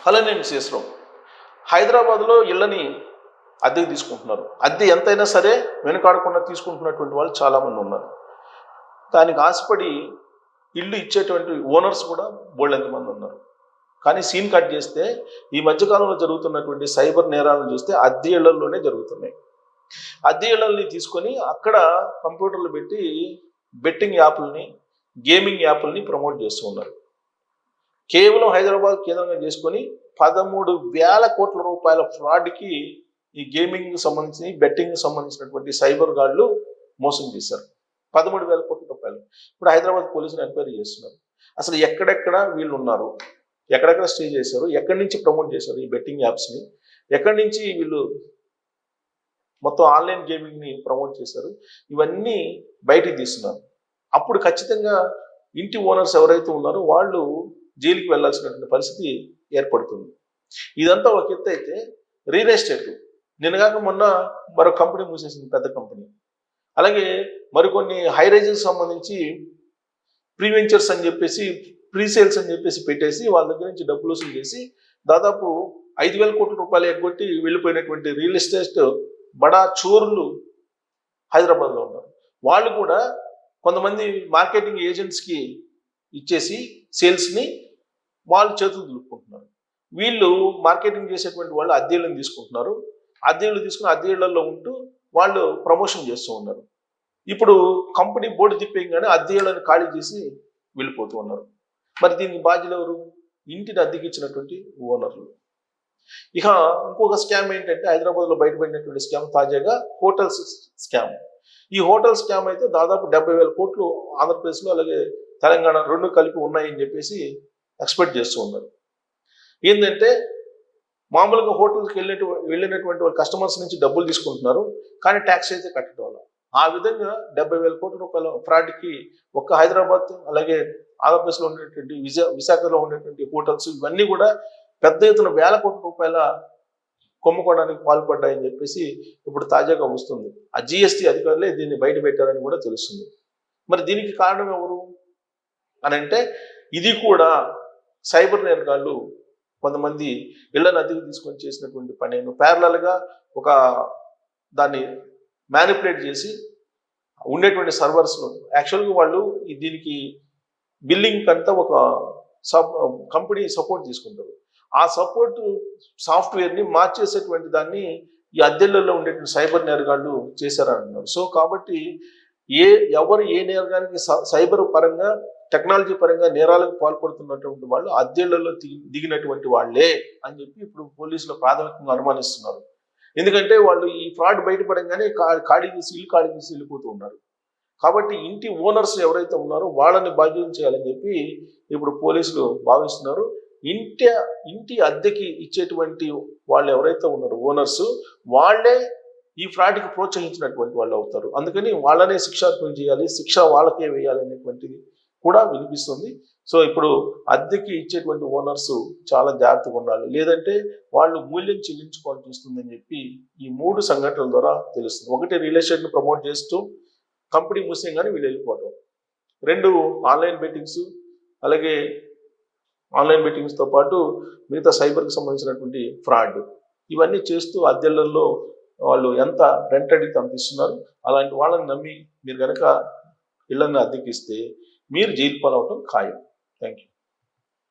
Hello, నేను శేషరావు. హైదరాబాద్లో ఇళ్ళని అద్దెకు తీసుకుంటున్నారు. అద్దె ఎంతైనా సరే వెనుకాడకుండా తీసుకుంటున్నటువంటి వాళ్ళు చాలామంది ఉన్నారు. దానికి ఆశపడి ఇల్లు ఇచ్చేటువంటి ఓనర్స్ కూడా బోళ్ళెంతమంది ఉన్నారు. కానీ సీన్ కట్ చేస్తే ఈ మధ్యకాలంలో జరుగుతున్నటువంటి సైబర్ నేరాలను చూస్తే అద్దె ఇళ్లలోనే జరుగుతున్నాయి. అద్దె ఇళ్లని తీసుకొని అక్కడ కంప్యూటర్లు పెట్టి బెట్టింగ్ యాప్లని, గేమింగ్ యాప్లని ప్రమోట్ చేస్తూ ఉన్నారు. కేవలం హైదరాబాద్ కేంద్రంగా చేసుకొని 13,000 కోట్ల రూపాయల ఫ్రాడ్కి ఈ గేమింగ్ సంబంధించి, బెట్టింగ్ సంబంధించినటువంటి సైబర్ గార్డులు మోసం చేశారు. 13,000 కోట్ల రూపాయలు. ఇప్పుడు హైదరాబాద్ పోలీసులు ఎంక్వైరీ చేస్తున్నారు. అసలు ఎక్కడెక్కడ వీళ్ళు ఉన్నారు, ఎక్కడెక్కడ స్టే చేశారు, ఎక్కడి నుంచి ప్రమోట్ చేశారు ఈ బెట్టింగ్ యాప్స్ని, ఎక్కడి నుంచి వీళ్ళు మొత్తం ఆన్లైన్ గేమింగ్ని ప్రమోట్ చేశారు, ఇవన్నీ బయటికి తీస్తున్నారు. అప్పుడు ఖచ్చితంగా ఇంటి ఓనర్స్ ఎవరైతే ఉన్నారో వాళ్ళు జైలుకి వెళ్లాల్సినటువంటి పరిస్థితి ఏర్పడుతుంది. ఇదంతా ఒక ఎత్తు అయితే, రియల్ ఎస్టేట్ నిన్నగాక మొన్న మరో కంపెనీ మూసేసింది, పెద్ద కంపెనీ. అలాగే మరికొన్ని హై రైజెస్ సంబంధించి ప్రీవెంచర్స్ అని చెప్పేసి, ప్రీ సేల్స్ అని చెప్పేసి పెట్టేసి వాళ్ళ దగ్గర నుంచి డబ్బులు వసూలు చేసి దాదాపు 5,000 కోట్ల రూపాయలు ఎగ్గొట్టి వెళ్ళిపోయినటువంటి రియల్ ఎస్టేట్ బడా చోరులు హైదరాబాద్లో ఉన్నారు. వాళ్ళు కూడా కొంతమంది మార్కెటింగ్ ఏజెంట్స్కి ఇచ్చేసి సేల్స్ని వాళ్ళు చేతులు దులుపుకుంటున్నారు. వీళ్ళు మార్కెటింగ్ చేసేటువంటి వాళ్ళు అద్దెలను తీసుకుంటున్నారు. అద్దెలు తీసుకుని అద్దెళ్లలో ఉంటూ వాళ్ళు ప్రమోషన్ చేస్తూ ఉన్నారు. ఇప్పుడు కంపెనీ బోర్డు తిప్పేయగానే అద్దెలను ఖాళీ చేసి వెళ్ళిపోతూ ఉన్నారు. మరి దీనికి బాధ్యులు ఎవరు? ఇంటిని అద్దెకి ఇచ్చినటువంటి ఓనర్లు. ఇక ఇంకొక స్కామ్ ఏంటంటే, హైదరాబాద్లో బయటపడినటువంటి స్కామ్ తాజాగా హోటల్స్ స్కామ్. ఈ హోటల్ స్కామ్ అయితే దాదాపు 70,000 కోట్లు ఆంధ్రప్రదేశ్లో అలాగే తెలంగాణ రెండు కలిపి ఉన్నాయని చెప్పేసి ఎక్స్పెక్ట్ చేస్తూ ఉన్నారు. ఏంటంటే, మామూలుగా హోటల్కి వెళ్ళినటువంటి వాళ్ళు కస్టమర్స్ నుంచి డబ్బులు తీసుకుంటున్నారు, కానీ ట్యాక్స్ అయితే కట్టడం వల్ల ఆ విధంగా 70,000 కోట్ల రూపాయల ఫ్రాడ్కి ఒక్క హైదరాబాద్ అలాగే ఆంధ్రప్రదేశ్లో ఉండేటువంటి విశాఖలో ఉండేటువంటి హోటల్స్ ఇవన్నీ కూడా పెద్ద ఎత్తున 1,000 కోట్ల రూపాయల కొమ్ముకోవడానికి పాల్పడ్డాయని చెప్పేసి ఇప్పుడు తాజాగా వస్తుంది. ఆ జిఎస్టీ అధికారులే దీన్ని బయట పెట్టారని కూడా తెలుస్తుంది. మరి దీనికి కారణం ఎవరు అని అంటే, ఇది కూడా సైబర్ నేరగాళ్ళు కొంతమంది ఇళ్లను అద్దెకు తీసుకొని చేసినటువంటి పనేను ప్యారలల్గా ఒక దాన్ని మ్యానిపులేట్ చేసి ఉండేటువంటి సర్వర్స్ను యాక్చువల్గా వాళ్ళు దీనికి బిల్లింగ్ అంతా ఒక కంపెనీ సపోర్ట్ తీసుకుంటారు. ఆ సపోర్ట్ సాఫ్ట్వేర్ని మార్చేసేటువంటి దాన్ని ఈ అద్దెళ్లలో ఉండేటువంటి సైబర్ నేరగాళ్ళు చేశారన్నారు. సో కాబట్టి ఎవరు ఏ నేరగానికి సైబర్ పరంగా, టెక్నాలజీ పరంగా నేరాలకు పాల్పడుతున్నటువంటి వాళ్ళు అద్దెళ్లలో దిగినటువంటి వాళ్లే అని చెప్పి ఇప్పుడు పోలీసులు ప్రాథమికంగా అనుమానిస్తున్నారు. ఎందుకంటే వాళ్ళు ఈ ఫ్రాడ్ బయటపడంగానే ఖాళీ చేసి వెళ్ళిపోతూ ఉన్నారు. కాబట్టి ఇంటి ఓనర్స్ ఎవరైతే ఉన్నారో వాళ్ళని బాధ్యత చేయాలని చెప్పి ఇప్పుడు పోలీసులు భావిస్తున్నారు. ఇంటి అద్దెకి ఇచ్చేటువంటి వాళ్ళు ఎవరైతే ఉన్నారో ఓనర్స్, వాళ్ళే ఈ ఫ్రాడ్కి ప్రోత్సహించినటువంటి వాళ్ళు అవుతారు. అందుకని వాళ్ళనే శిక్షార్పణ చేయాలి, శిక్ష వాళ్ళకే వేయాలి అనేటువంటిది కూడా వినిపిస్తుంది. సో ఇప్పుడు అద్దెకి ఇచ్చేటువంటి ఓనర్స్ చాలా జాగ్రత్తగా ఉండాలి, లేదంటే వాళ్ళు మూల్యం చెల్లించుకోవాల్సి వస్తుందని చెప్పి ఈ 3 సంఘటనల ద్వారా తెలుస్తుంది. ఒకటి, రియల్ ఎస్టేట్ను ప్రమోట్ చేస్తూ కంపెనీ మూసేయంగానే వీళ్ళు వెళ్ళిపోవటం. 2, ఆన్లైన్ బెట్టింగ్స్, అలాగే ఆన్లైన్ బెట్టింగ్స్తో పాటు మిగతా సైబర్కి సంబంధించినటువంటి ఫ్రాడ్, ఇవన్నీ చేస్తూ అద్దెళ్లలో వాళ్ళు ఎంత రెంట్ అడిగితే అంత ఇస్తున్నారు. అలాంటి వాళ్ళని నమ్మి మీరు కనుక ఇళ్లను అద్దెకిస్తే మీరు జైలు పాలవటం ఖాయం. Thank you.